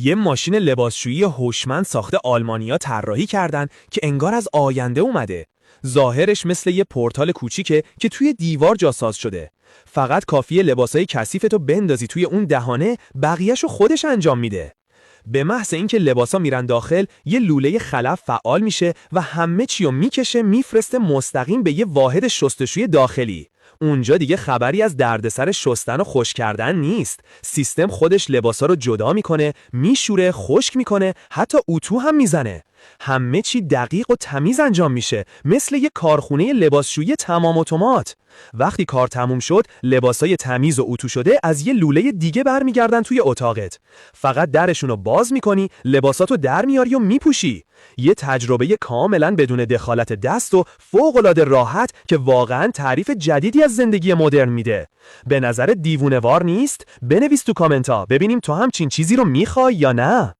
یه ماشین لباسشویی هوشمند ساخته آلمانیا طراحی کردن که انگار از آینده اومده. ظاهرش مثل یه پورتال کوچیکه که توی دیوار جاساز شده. فقط کافیه لباسای کثیفتو بندازی توی اون دهانه، بقیه‌شو خودش انجام میده. به محض اینکه لباسا میرن داخل، یه لوله خلف فعال میشه و همه چیو میکشه میفرسته مستقیم به یه واحد شستشوی داخلی. اونجا دیگه خبری از دردسر شستن و خشک کردن نیست. سیستم خودش لباسا رو جدا میکنه، میشوره، خشک میکنه، حتی اتو هم میزنه. همه چی دقیق و تمیز انجام میشه، مثل یه کارخونه لباسشویی تمام اتومات. وقتی کار تموم شد، لباسای تمیز و اتو شده از یه لوله دیگه برمیگردن توی اتاقت. فقط درشونو باز میکنی، لباساتو در میاری و میپوشی. یه تجربه کاملا بدون دخالت دست و فوق‌العاده راحت که واقعا تعریف جدیدی از زندگی مدرن میده. به نظر دیوونه‌وار نیست؟ بنویس تو کامنتا ببینیم تو همچین چیزی رو میخوای یا نه.